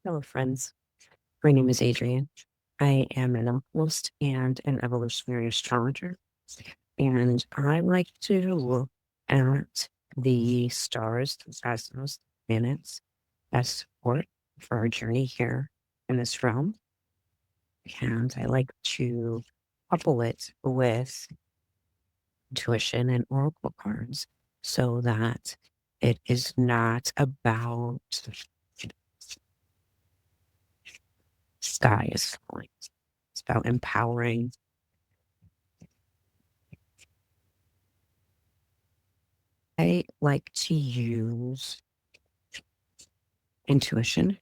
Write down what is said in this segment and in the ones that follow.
Hello, friends. My name is Adrian. I am an alchemist and an evolutionary astrologer, and I like to look at the stars, the cosmos, planets as support for our journey here in this realm. And I like to couple it with intuition and oracle cards so that it is not about sky is falling. It's about empowering. I like to use intuition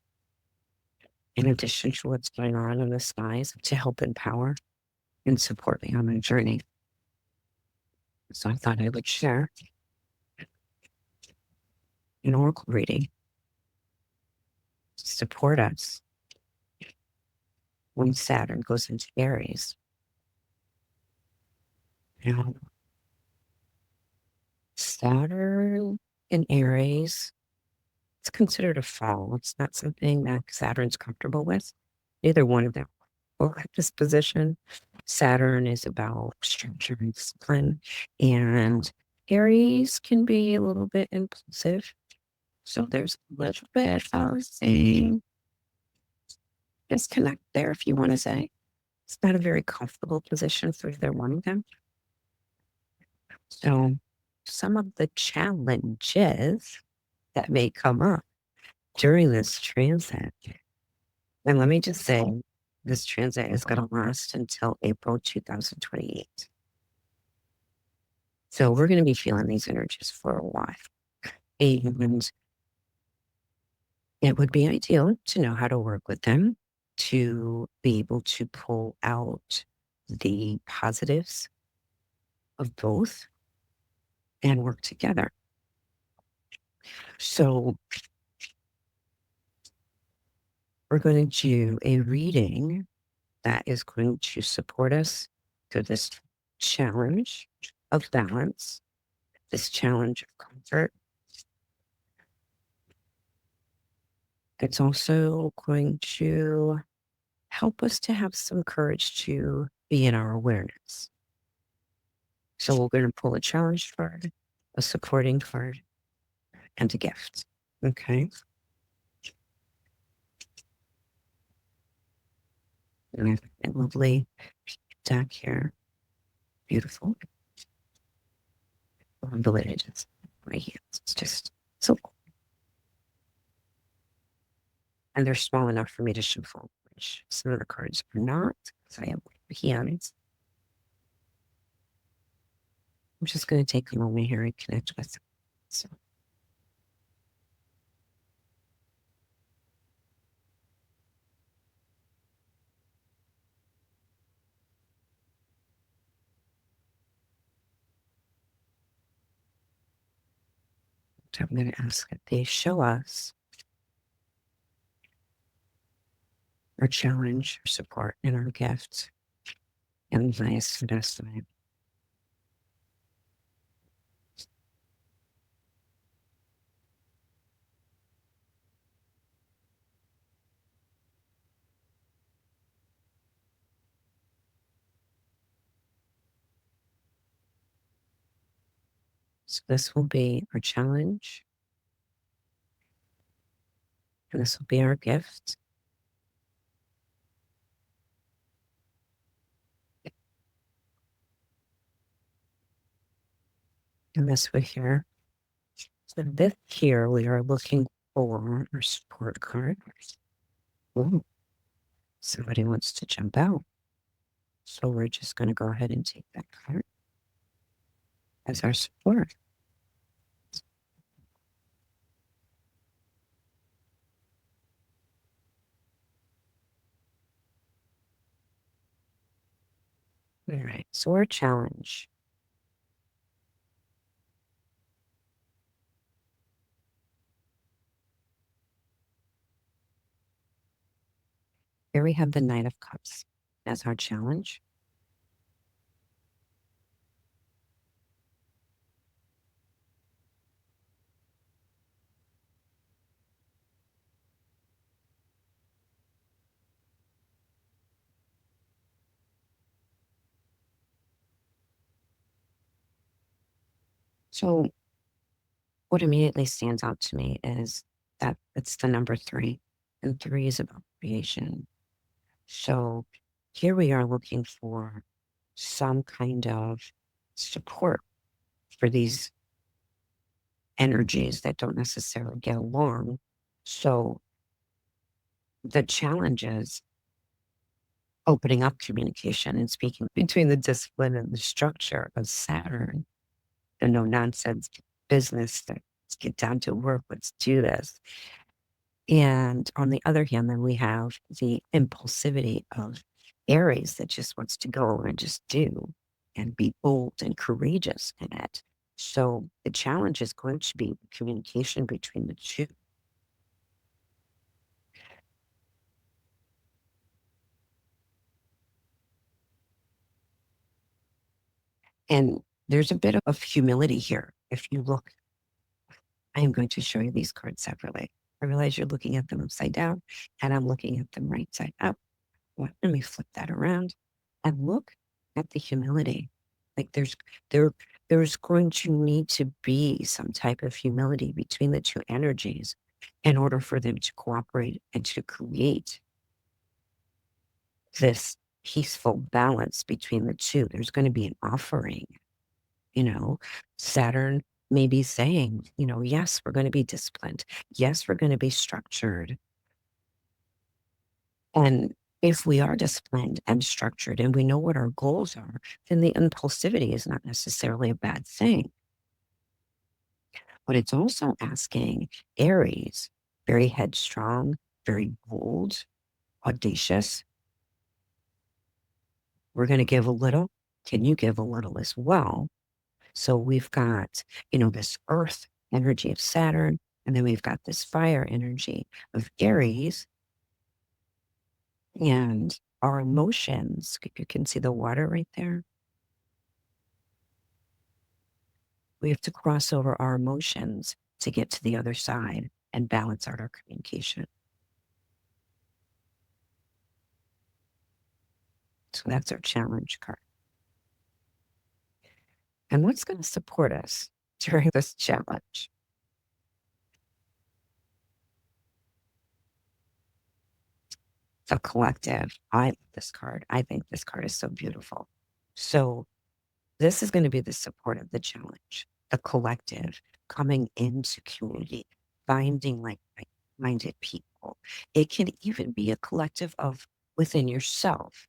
in addition to what's going on in the skies to help empower and support me on my journey. So I thought I would share an oracle reading to support us when Saturn goes into Aries. Now, Saturn in Aries, it's considered a fall. It's not something that Saturn's comfortable with. Neither one of them will like this position. Saturn is about structure and discipline, and Aries can be a little bit impulsive. So there's a little bit of a disconnect there, if you want to say. It's not a very comfortable position for either one of them. So some of the challenges that may come up during this transit, and let me just say, this transit is going to last until April 2028. So we're going to be feeling these energies for a while. And it would be ideal to know how to work with them, to be able to pull out the positives of both and work together. So we're going to do a reading that is going to support us through this challenge of balance, this challenge of comfort. It's also going to help us to have some courage to be in our awareness. So we're going to pull a challenge card, a supporting card, and a gift. Okay. And I have a lovely deck here. Beautiful. The way it is my hands. It's just so cool. And they're small enough for me to shuffle, which some of the cards are not, because I have hands. I'm just going to take a moment here and connect with them. So. I'm going to ask that they show us our challenge, our support, and our gift in the highest estimate. So this will be our challenge, and this will be our gift. And this way here. So this here, we are looking for our support card. Ooh, somebody wants to jump out. So we're just going to go ahead and take that card as our support. All right, so our challenge. Here we have the Knight of Cups as our challenge. So, what immediately stands out to me is that it's the number three, and three is about creation. So, here we are looking for some kind of support for these energies that don't necessarily get along. So, the challenge is opening up communication and speaking between the discipline and the structure of Saturn, the no nonsense business that let's get down to work, let's do this. And on the other hand, then we have the impulsivity of Aries that just wants to go and just do and be bold and courageous in it. So the challenge is going to be communication between the two. And there's a bit of humility here. If you look, I am going to show you these cards separately. I realize you're looking at them upside down, and I'm looking at them right side up. Well, let me flip that around and look at the humility. Like there there's going to need to be some type of humility between the two energies in order for them to cooperate and to create this peaceful balance between the two. There's going to be an offering, you know. Saturn may be saying, yes, we're going to be disciplined. Yes, we're going to be structured. And if we are disciplined and structured and we know what our goals are, then the impulsivity is not necessarily a bad thing. But it's also asking Aries, very headstrong, very bold, audacious. We're going to give a little. Can you give a little as well? So we've got, this earth energy of Saturn, and then we've got this fire energy of Aries, and our emotions. You can see the water right there. We have to cross over our emotions to get to the other side and balance out our communication. So that's our challenge card. And what's going to support us during this challenge? The collective. I love this card. I think this card is so beautiful. So this is going to be the support of the challenge, the collective coming into community, finding like-minded people. It can even be a collective of within yourself.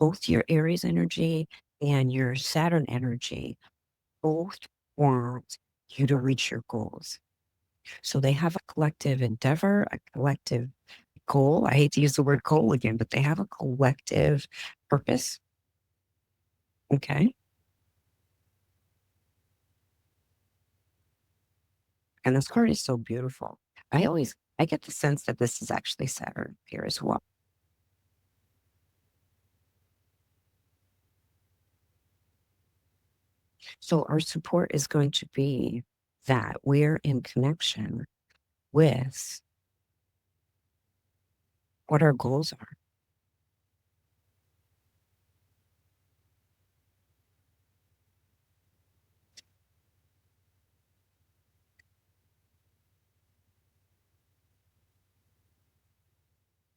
Both your Aries energy and your Saturn energy both want you to reach your goals. So they have a collective endeavor, a collective goal. I hate to use the word goal again, but they have a collective purpose. Okay. And this card is so beautiful. I get the sense that this is actually Saturn here as well. So our support is going to be that we're in connection with what our goals are.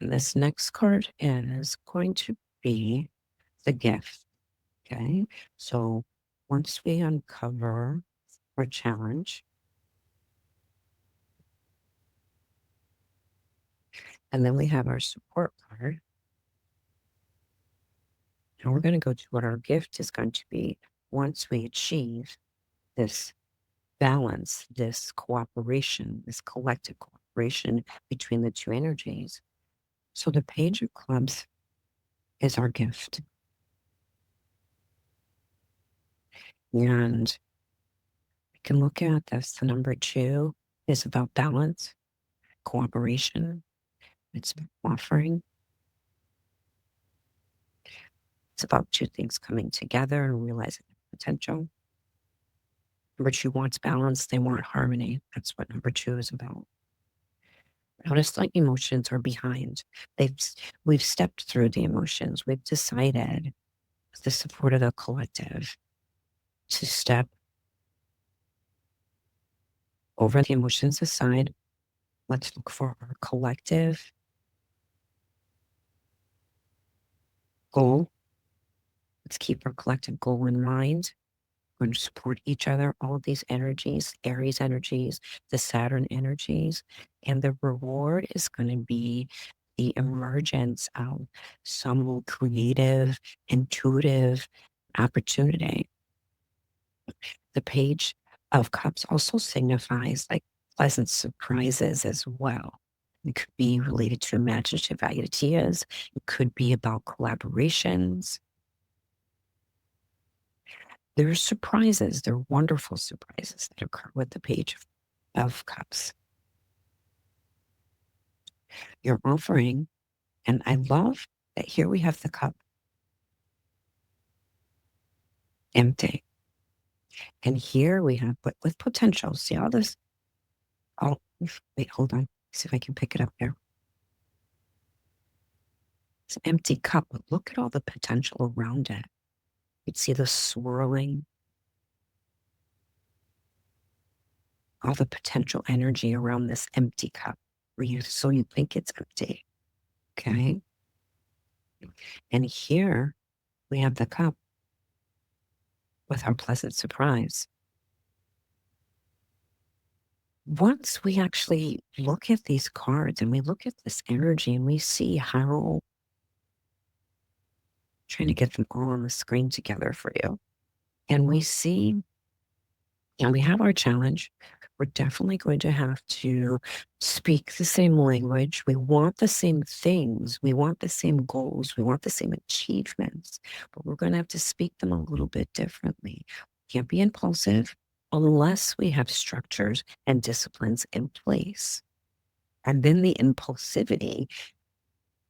And this next card is going to be the gift. Okay. So once we uncover our challenge, and then we have our support card, and we're going to go to what our gift is going to be once we achieve this balance, this cooperation, this collective cooperation between the two energies. So the Page of Clubs is our gift. And we can look at this. The number two is about balance, cooperation. It's about offering. It's about two things coming together and realizing the potential. Number two wants balance. They want harmony. That's what number two is about. Notice like emotions are behind. They've we've stepped through the emotions. We've decided with the support of the collective to step over the emotions aside, let's look for our collective goal. Let's keep our collective goal in mind. We're going to support each other, all of these energies, Aries energies, the Saturn energies, and the reward is going to be the emergence of some creative, intuitive opportunity. The Page of Cups also signifies like pleasant surprises as well. It could be related to imaginative ideas. It could be about collaborations. There are surprises. There are wonderful surprises that occur with the Page of Cups. You're offering, and I love that here we have the cup empty. And here we have, but with potential. See all this? Oh, wait, hold on. See if I can pick it up there. It's an empty cup, but look at all the potential around it. You'd see the swirling, all the potential energy around this empty cup where so you think it's empty. Okay. And here we have the cup with our pleasant surprise. Once we actually look at these cards and we look at this energy and we see how, trying to get them all on the screen together for you, and we see, and we have our challenge, we're definitely going to have to speak the same language. We want the same things. We want the same goals. We want the same achievements, but we're going to have to speak them a little bit differently. Can't be impulsive unless we have structures and disciplines in place. And then the impulsivity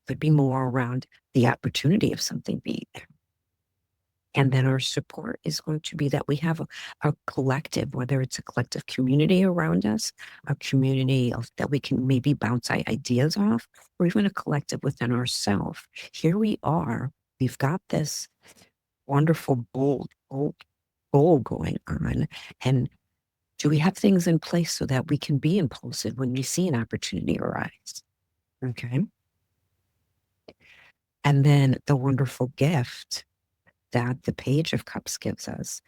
could be more around the opportunity of something being there. And then our support is going to be that we have a collective, whether it's a collective community around us, a community that we can maybe bounce ideas off, or even a collective within ourselves. Here we are. We've got this wonderful, bold goal going on. And do we have things in place so that we can be impulsive when we see an opportunity arise? Okay. And then the wonderful gift that the Page of Cups gives us,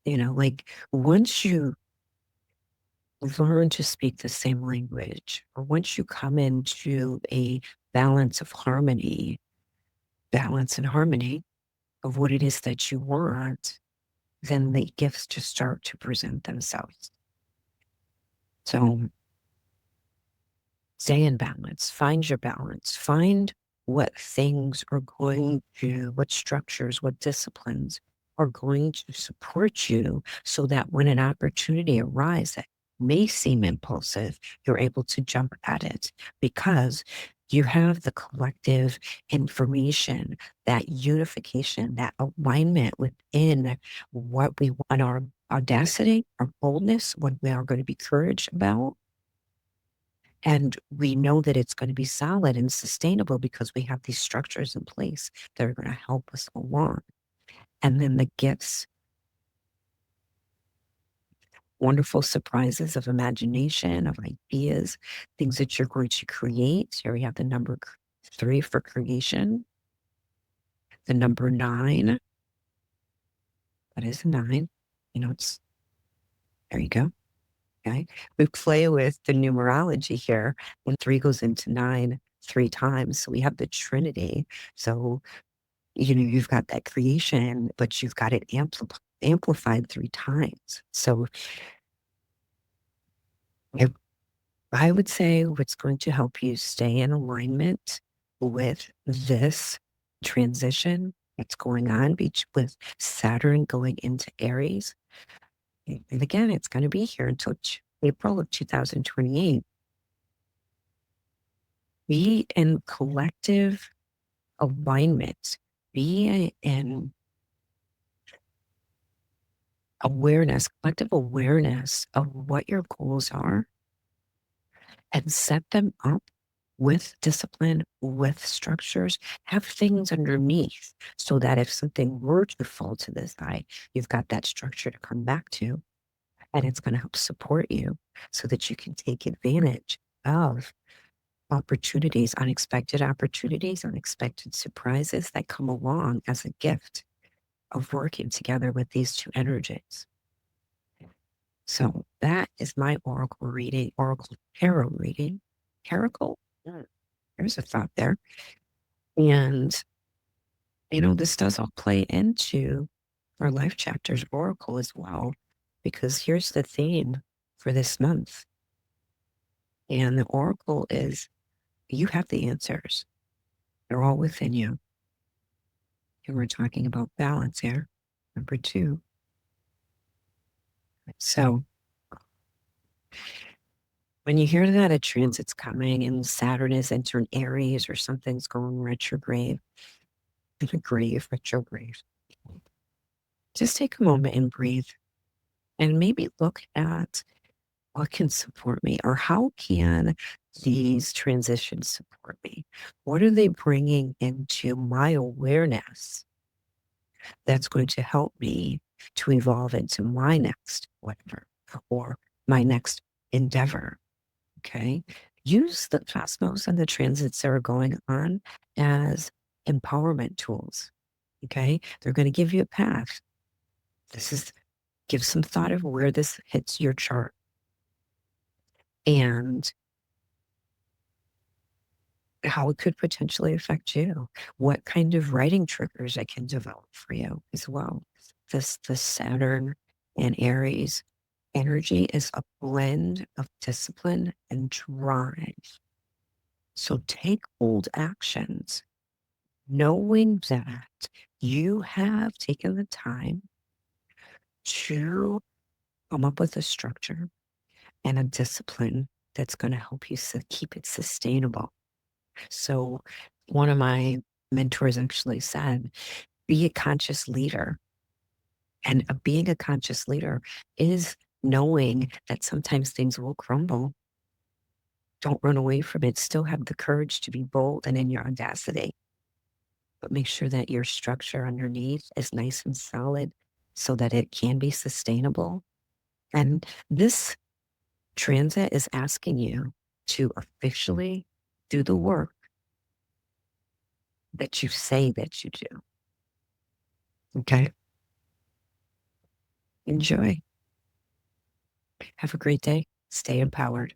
like once you learn to speak the same language, or once you come into a balance of harmony, balance and harmony of what it is that you want, then the gifts just start to present themselves. So stay in balance, find your balance, find what things are going to, what structures, what disciplines are going to support you so that when an opportunity arises that may seem impulsive, you're able to jump at it because you have the collective information, that unification, that alignment within what we want, our audacity, our boldness, what we are going to be courage about. And we know that it's going to be solid and sustainable because we have these structures in place that are going to help us along. And then the gifts, wonderful surprises of imagination, of ideas, things that you're going to create. Here we have the number 3 for creation, the number 9. That is a 9. There you go. Okay. We play with the numerology here. When 3 goes into 9 3 times, so we have the Trinity. So, you've got that creation, but you've got it amplified 3 times. So I would say what's going to help you stay in alignment with this transition that's going on with Saturn going into Aries. And again, it's going to be here until April of 2028. Be in collective alignment. Be in awareness, collective awareness of what your goals are and set them up with discipline, with structures, have things underneath so that if something were to fall to the side, you've got that structure to come back to. and it's going to help support you so that you can take advantage of opportunities, unexpected surprises that come along as a gift of working together with these two energies. So that is my oracle reading, oracle tarot reading. Oracle? There's a thought there. And, this does all play into our life chapters oracle as well, because here's the theme for this month. And the oracle is you have the answers. They're all within you. And we're talking about balance here. Number 2. So when you hear that a transit's coming and Saturn is entering Aries or something's going retrograde, retrograde, just take a moment and breathe and maybe look at what can support me or how can these transitions support me? What are they bringing into my awareness that's going to help me to evolve into my next whatever or my next endeavor? Okay. Use the cosmos and the transits that are going on as empowerment tools. Okay. They're going to give you a path. Give some thought of where this hits your chart and how it could potentially affect you. What kind of writing triggers I can develop for you as well. The Saturn and Aries energy is a blend of discipline and drive. So take bold actions, knowing that you have taken the time to come up with a structure and a discipline that's going to help you keep it sustainable. So one of my mentors actually said, be a conscious leader. And being a conscious leader is knowing that sometimes things will crumble. Don't run away from it. Still have the courage to be bold and in your audacity. But make sure that your structure underneath is nice and solid so that it can be sustainable. And this transit is asking you to officially do the work that you say that you do. Okay? Enjoy. Have a great day. Stay empowered.